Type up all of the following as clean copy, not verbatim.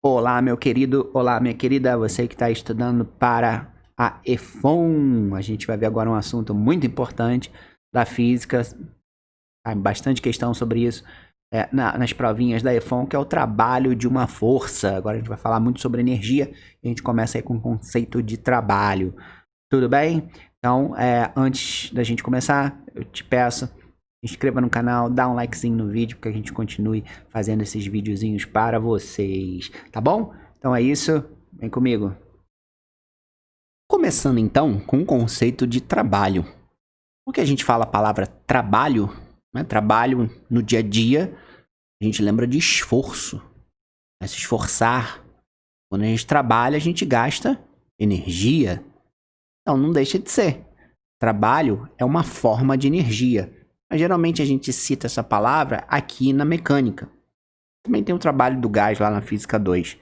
Olá, meu querido, olá, minha querida, você que está estudando para a EFON. A gente vai ver agora um assunto muito importante da física. Há bastante questão sobre isso nas provinhas da EFON, que é o trabalho de uma força. Agora a gente vai falar muito sobre energia e a gente começa aí com o conceito de trabalho. Tudo bem? Então, antes da gente começar, eu te peço, se inscreva no canal, dá um likezinho no vídeo, para que a gente continue fazendo esses videozinhos para vocês, tá bom? Então é isso, vem comigo. Começando então com o conceito de trabalho. Porque a gente fala a palavra trabalho, né? Trabalho no dia a dia, a gente lembra de esforço, né? Se esforçar. Quando a gente trabalha, a gente gasta energia. Então não deixa de ser. Trabalho é uma forma de energia. Mas geralmente a gente cita essa palavra aqui na mecânica. Também tem o trabalho do gás lá na física 2.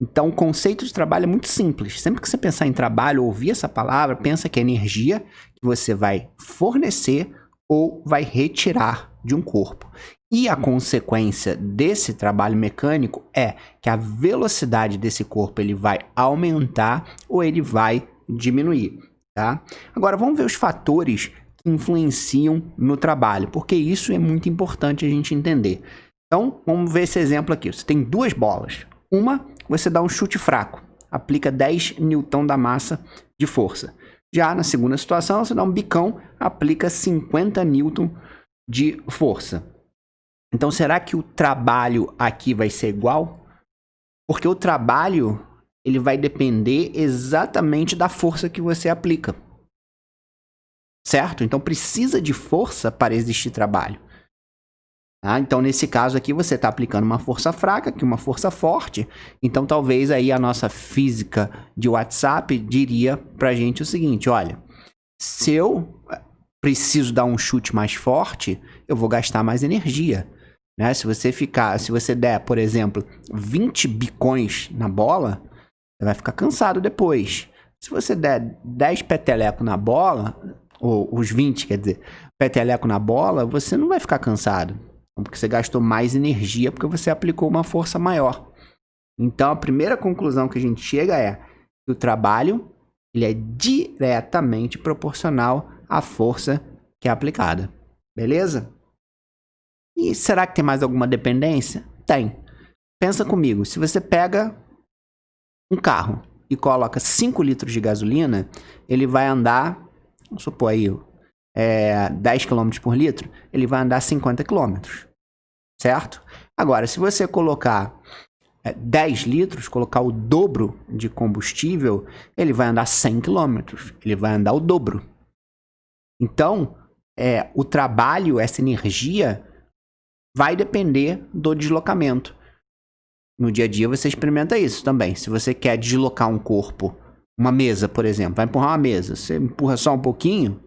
Então o conceito de trabalho é muito simples. Sempre que você pensar em trabalho ou ouvir essa palavra, pensa que é energia que você vai fornecer ou vai retirar de um corpo. E a consequência desse trabalho mecânico é que a velocidade desse corpo ele vai aumentar ou ele vai diminuir. Tá? Agora vamos ver os fatores que influenciam no trabalho, porque isso é muito importante a gente entender. Então, vamos ver esse exemplo aqui. Você tem duas bolas. Uma, você dá um chute fraco, aplica 10 newton da massa de força. Já na segunda situação, você dá um bicão, aplica 50 newton de força. Então, será que o trabalho aqui vai ser igual? Porque o trabalho ele vai depender exatamente da força que você aplica. Certo? Então, precisa de força para existir trabalho. Tá? Então, nesse caso aqui, você está aplicando uma força fraca, aqui uma força forte. Então, talvez aí a nossa física de WhatsApp diria para a gente o seguinte, olha, se eu preciso dar um chute mais forte, eu vou gastar mais energia. Né? Se você der, por exemplo, 20 bicões na bola, você vai ficar cansado depois. Se você der 10 peteleco na bola, ou os 20, quer dizer, peteleco na bola, você não vai ficar cansado. Porque você gastou mais energia, porque você aplicou uma força maior. Então, a primeira conclusão que a gente chega é que o trabalho ele é diretamente proporcional à força que é aplicada. Beleza? E será que tem mais alguma dependência? Tem. Pensa comigo, se você pega um carro e coloca 5 litros de gasolina, ele vai andar, vamos supor aí, 10 km por litro, ele vai andar 50 km. Certo? Agora, se você colocar 10 litros, colocar o dobro de combustível, ele vai andar 100 km. Ele vai andar o dobro. Então, o trabalho, essa energia, vai depender do deslocamento. No dia a dia você experimenta isso também. Se você quer deslocar um corpo, uma mesa, por exemplo, vai empurrar uma mesa, você empurra só um pouquinho,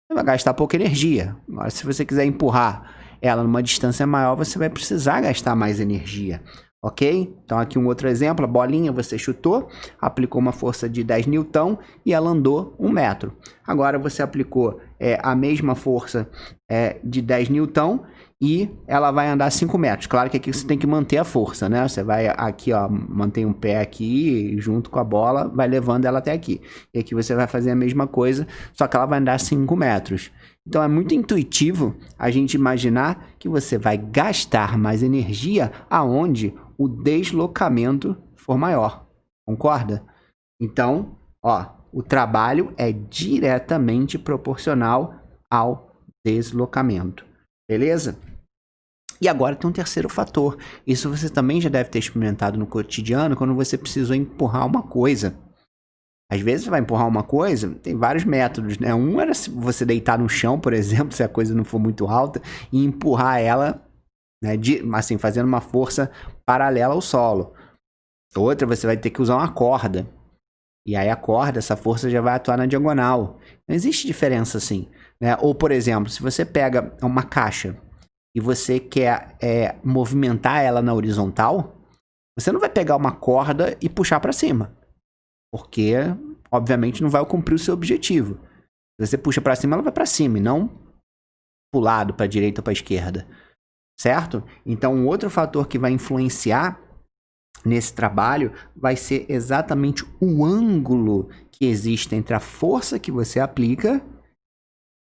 você vai gastar pouca energia. Agora, se você quiser empurrar ela numa distância maior, você vai precisar gastar mais energia. Ok? Então aqui um outro exemplo, a bolinha você chutou, aplicou uma força de 10 newton e ela andou 1 metro. Agora você aplicou a mesma força de 10 newton e ela vai andar 5 metros. Claro que aqui você tem que manter a força, né? Você vai aqui, ó, mantém um pé aqui junto com a bola, vai levando ela até aqui. E aqui você vai fazer a mesma coisa, só que ela vai andar 5 metros. Então é muito intuitivo a gente imaginar que você vai gastar mais energia aonde o deslocamento for maior. Concorda? Então, ó, o trabalho é diretamente proporcional ao deslocamento. Beleza? E agora tem um terceiro fator. Isso você também já deve ter experimentado no cotidiano quando você precisou empurrar uma coisa. Às vezes você vai empurrar uma coisa, tem vários métodos, né? Um era se você deitar no chão, por exemplo, se a coisa não for muito alta, e empurrar ela, né, assim, fazendo uma força paralela ao solo. Outra, você vai ter que usar uma corda. E aí a corda, essa força já vai atuar na diagonal. Não existe diferença assim, né? Ou, por exemplo, se você pega uma caixa e você quer movimentar ela na horizontal, você não vai pegar uma corda e puxar para cima. Porque, obviamente, não vai cumprir o seu objetivo. Se você puxa para cima, ela vai para cima e não para o lado, para a direita ou para a esquerda. Certo? Então, um outro fator que vai influenciar nesse trabalho vai ser exatamente o ângulo que existe entre a força que você aplica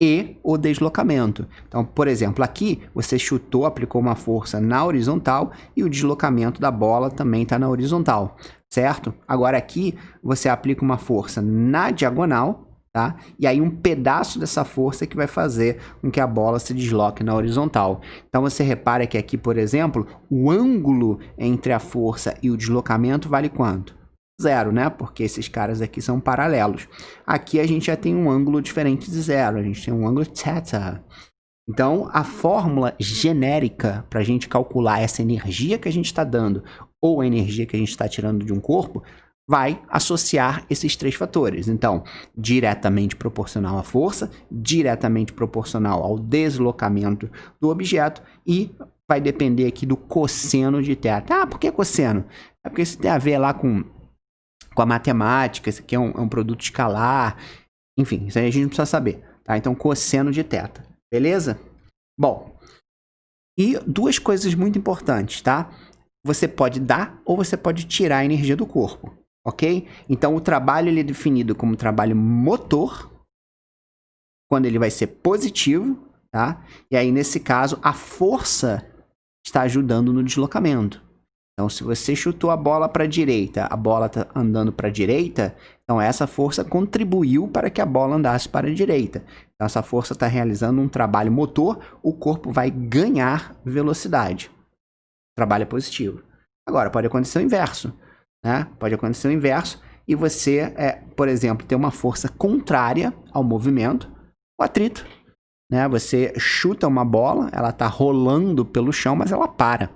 e o deslocamento. Então, por exemplo, aqui você chutou, aplicou uma força na horizontal e o deslocamento da bola também está na horizontal, certo? Agora aqui você aplica uma força na diagonal, tá? E aí um pedaço dessa força que vai fazer com que a bola se desloque na horizontal. Então você repara que aqui, por exemplo, o ângulo entre a força e o deslocamento vale quanto? Zero, né? Porque esses caras aqui são paralelos. Aqui a gente já tem um ângulo diferente de zero, a gente tem um ângulo θ. Então, a fórmula genérica para a gente calcular essa energia que a gente está dando ou a energia que a gente está tirando de um corpo vai associar esses três fatores. Então, diretamente proporcional à força, diretamente proporcional ao deslocamento do objeto e vai depender aqui do cosseno de θ. Ah, por que cosseno? É porque isso tem a ver lá com a matemática, isso aqui é um produto escalar, enfim, isso aí a gente não precisa saber, tá? Então, cosseno de θ, beleza? Bom, e duas coisas muito importantes, tá? Você pode dar ou você pode tirar a energia do corpo, ok? Então, o trabalho ele é definido como trabalho motor, quando ele vai ser positivo, tá? E aí, nesse caso, a força está ajudando no deslocamento. Então, se você chutou a bola para a direita, a bola está andando para a direita, então essa força contribuiu para que a bola andasse para a direita. Então, essa força está realizando um trabalho motor, o corpo vai ganhar velocidade. Trabalho é positivo. Agora, pode acontecer o inverso, né? Pode acontecer o inverso e você, por exemplo, ter uma força contrária ao movimento, o atrito, né? Você chuta uma bola, ela está rolando pelo chão, mas ela para.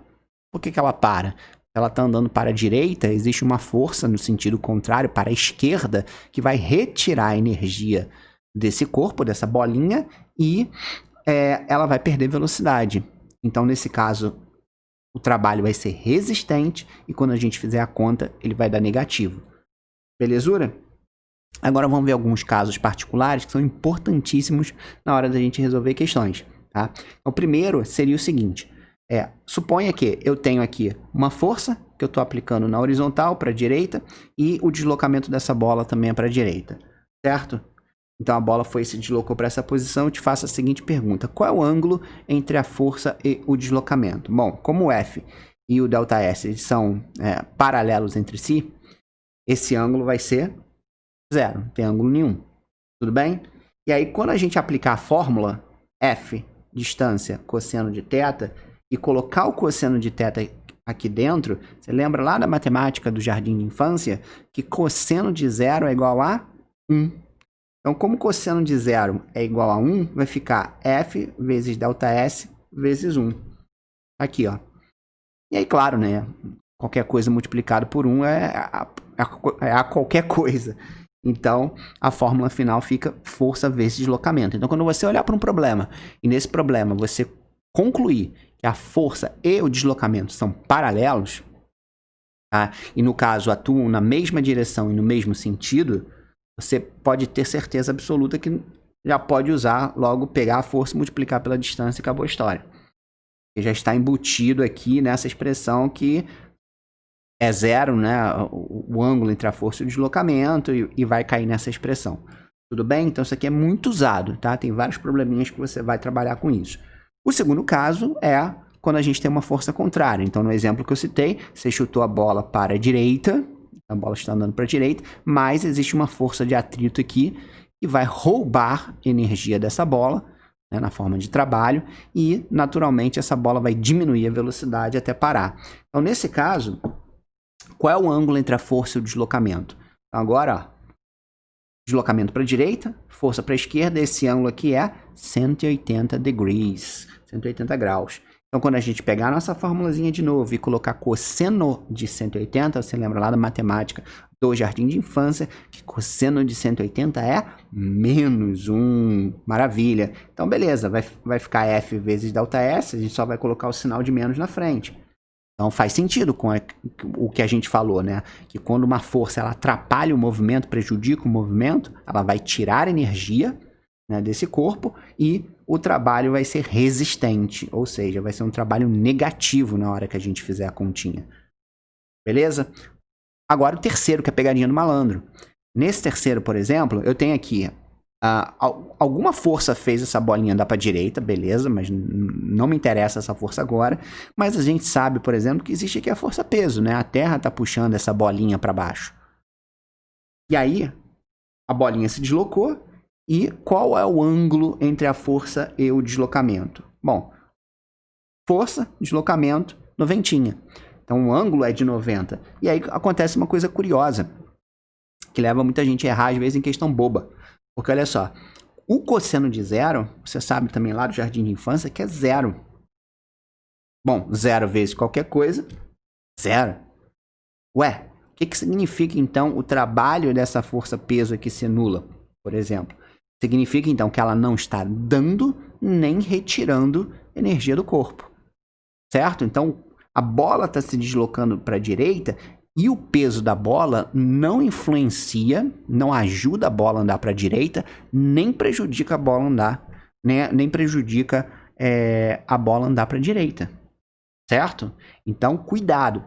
Por que ela para? Ela está andando para a direita, existe uma força no sentido contrário, para a esquerda, que vai retirar a energia desse corpo, dessa bolinha, e ela vai perder velocidade. Então, nesse caso, o trabalho vai ser resistente e quando a gente fizer a conta, ele vai dar negativo. Belezura? Agora vamos ver alguns casos particulares que são importantíssimos na hora da gente resolver questões. Tá? O primeiro seria o seguinte. Suponha que eu tenho aqui uma força que eu estou aplicando na horizontal para a direita e o deslocamento dessa bola também é para a direita, certo? Então a bola se deslocou para essa posição. Eu te faço a seguinte pergunta: qual é o ângulo entre a força e o deslocamento? Bom, como o F e o ΔS são paralelos entre si, esse ângulo vai ser zero, não tem ângulo nenhum, tudo bem? E aí quando a gente aplicar a fórmula F, distância, cosseno de θ, e colocar o cosseno de θ aqui dentro, você lembra lá da matemática do jardim de infância que cosseno de zero é igual a 1. Então, como cosseno de zero é igual a 1, vai ficar F vezes ΔS vezes 1. Aqui, ó. E aí, claro, né? Qualquer coisa multiplicado por 1 é a qualquer coisa. Então, a fórmula final fica força vezes deslocamento. Então, quando você olhar para um problema, e nesse problema você concluir que a força e o deslocamento são paralelos, tá? E no caso atuam na mesma direção e no mesmo sentido, você pode ter certeza absoluta que já pode usar, logo pegar a força e multiplicar pela distância e acabou a história. Porque já está embutido aqui nessa expressão que é zero, né? O ângulo entre a força e o deslocamento e vai cair nessa expressão. Tudo bem? Então isso aqui é muito usado, tá? Tem vários probleminhas que você vai trabalhar com isso. O segundo caso é quando a gente tem uma força contrária. Então, no exemplo que eu citei, você chutou a bola para a direita, a bola está andando para a direita, mas existe uma força de atrito aqui que vai roubar energia dessa bola, né, na forma de trabalho, e, naturalmente, essa bola vai diminuir a velocidade até parar. Então, nesse caso, qual é o ângulo entre a força e o deslocamento? Então, agora, ó, deslocamento para a direita, força para a esquerda, esse ângulo aqui é 180 degrees, 180 graus. Então, quando a gente pegar a nossa formulazinha de novo e colocar cosseno de 180, você lembra lá da matemática do jardim de infância, que cosseno de 180 é menos 1. Maravilha. Então, beleza, vai ficar F vezes ΔS, a gente só vai colocar o sinal de menos na frente. Então faz sentido com o que a gente falou, né? Que quando uma força ela atrapalha o movimento, prejudica o movimento, ela vai tirar energia, né, desse corpo e o trabalho vai ser resistente, ou seja, vai ser um trabalho negativo na hora que a gente fizer a continha. Beleza? Agora o terceiro, que é a pegadinha do malandro. Nesse terceiro, por exemplo, eu tenho aqui... alguma força fez essa bolinha andar para direita, beleza, mas não me interessa essa força agora. Mas a gente sabe, por exemplo, que existe aqui a força peso, né? A Terra está puxando essa bolinha para baixo. E aí, a bolinha se deslocou. E qual é o ângulo entre a força e o deslocamento? Bom, força, deslocamento, noventinha. Então o ângulo é de 90. E aí acontece uma coisa curiosa, que leva muita gente a errar, às vezes, em questão boba. Porque olha só, o cosseno de zero, você sabe também lá do jardim de infância, que é zero. Bom, zero vezes qualquer coisa, zero. Ué, o que significa então o trabalho dessa força peso aqui se anula, por exemplo? Significa então que ela não está dando nem retirando energia do corpo, certo? Então a bola está se deslocando para a direita e o peso da bola não influencia, não ajuda a bola a andar para a direita, nem prejudica a bola a andar, nem prejudica a bola andar para a direita, certo? Então, cuidado,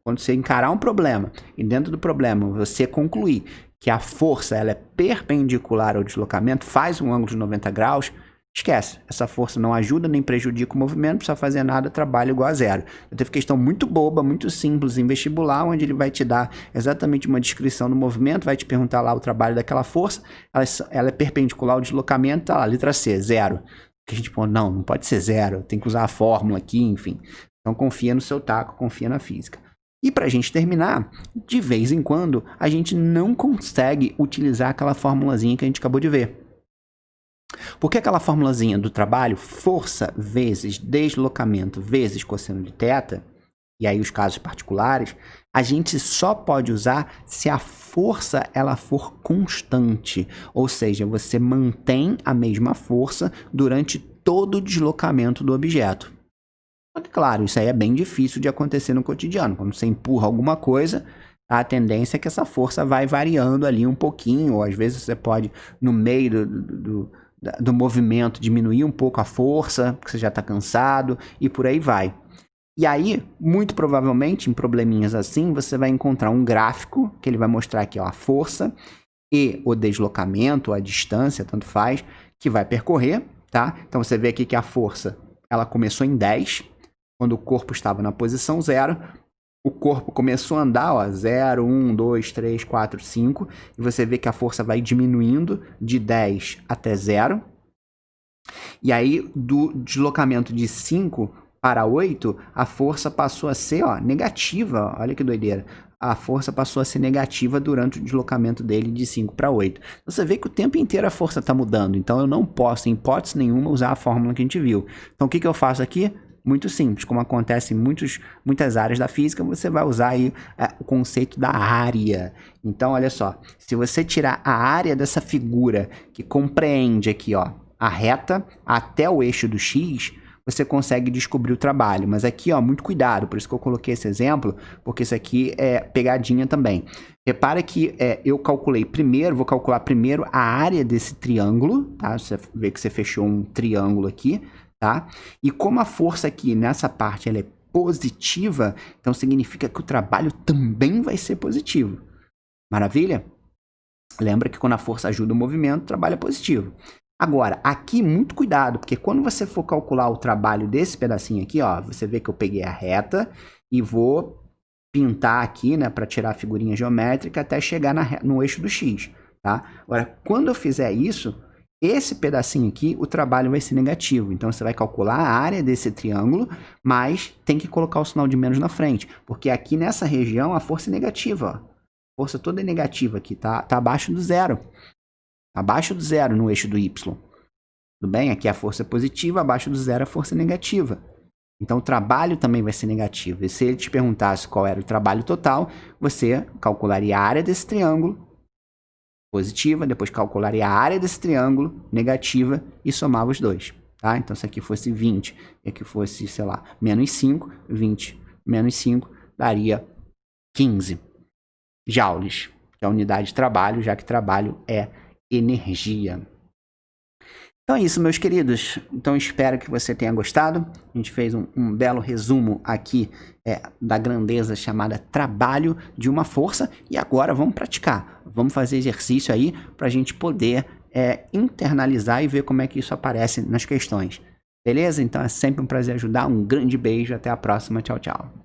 quando você encarar um problema e dentro do problema você concluir que a força ela é perpendicular ao deslocamento, faz um ângulo de 90 graus, esquece, essa força não ajuda nem prejudica o movimento, não precisa fazer nada, trabalho igual a zero. Eu teve questão muito boba, muito simples em vestibular, onde ele vai te dar exatamente uma descrição do movimento, vai te perguntar lá o trabalho daquela força, ela é perpendicular ao deslocamento, tá lá, letra C, zero. Que a gente pô, não pode ser zero, tem que usar a fórmula aqui, enfim. Então confia no seu taco, confia na física. E para a gente terminar, de vez em quando, a gente não consegue utilizar aquela formulazinha que a gente acabou de ver. Porque aquela formulazinha do trabalho, força vezes deslocamento vezes cosseno de θ, e aí os casos particulares, a gente só pode usar se a força ela for constante. Ou seja, você mantém a mesma força durante todo o deslocamento do objeto. Claro, isso aí é bem difícil de acontecer no cotidiano. Quando você empurra alguma coisa, a tendência é que essa força vai variando ali um pouquinho, ou às vezes você pode, no meio do movimento, diminuir um pouco a força, porque você já está cansado, e por aí vai. E aí, muito provavelmente, em probleminhas assim, você vai encontrar um gráfico, que ele vai mostrar aqui ó, a força e o deslocamento, a distância, tanto faz, que vai percorrer, tá? Então você vê aqui que a força, ela começou em 10, quando o corpo estava na posição 0, o corpo começou a andar, ó, 0, 1, 2, 3, 4, 5, e você vê que a força vai diminuindo de 10 até 0. E aí, do deslocamento de 5 para 8, a força passou a ser negativa. Olha que doideira. A força passou a ser negativa durante o deslocamento dele de 5 para 8. Você vê que o tempo inteiro a força está mudando. Então, eu não posso, em hipótese nenhuma, usar a fórmula que a gente viu. Então, o que eu faço aqui? Muito simples, como acontece em muitas áreas da física, você vai usar aí o conceito da área. Então, olha só, se você tirar a área dessa figura que compreende aqui, ó, a reta até o eixo do X, você consegue descobrir o trabalho. Mas aqui, ó, muito cuidado, por isso que eu coloquei esse exemplo, porque isso aqui é pegadinha também. Repara que eu vou calcular primeiro a área desse triângulo, tá? Você vê que você fechou um triângulo aqui, tá? E como a força aqui nessa parte ela é positiva, então significa que o trabalho também vai ser positivo. Maravilha? Lembra que quando a força ajuda o movimento, o trabalho é positivo. Agora, aqui muito cuidado, porque quando você for calcular o trabalho desse pedacinho aqui, ó, você vê que eu peguei a reta e vou pintar aqui, né, para tirar a figurinha geométrica até chegar no eixo do X, tá? Agora, quando eu fizer isso, esse pedacinho aqui, o trabalho vai ser negativo. Então, você vai calcular a área desse triângulo, mas tem que colocar o sinal de menos na frente. Porque aqui nessa região, a força é negativa. Ó. A força toda é negativa aqui, tá abaixo do zero. Abaixo do zero no eixo do Y. Tudo bem? Aqui a força é positiva, abaixo do zero a força é negativa. Então, o trabalho também vai ser negativo. E se ele te perguntasse qual era o trabalho total, você calcularia a área desse triângulo, positiva, depois calcularia a área desse triângulo, negativa, e somava os dois, tá? Então, se aqui fosse 20 e aqui fosse, sei lá, menos 5, 20 menos 5 daria 15 joules, que é a unidade de trabalho, já que trabalho é energia. Então é isso, meus queridos. Então espero que você tenha gostado. A gente fez um belo resumo aqui da grandeza chamada trabalho de uma força. E agora vamos praticar. Vamos fazer exercício aí para a gente poder internalizar e ver como é que isso aparece nas questões. Beleza? Então é sempre um prazer ajudar. Um grande beijo. Até a próxima. Tchau, tchau.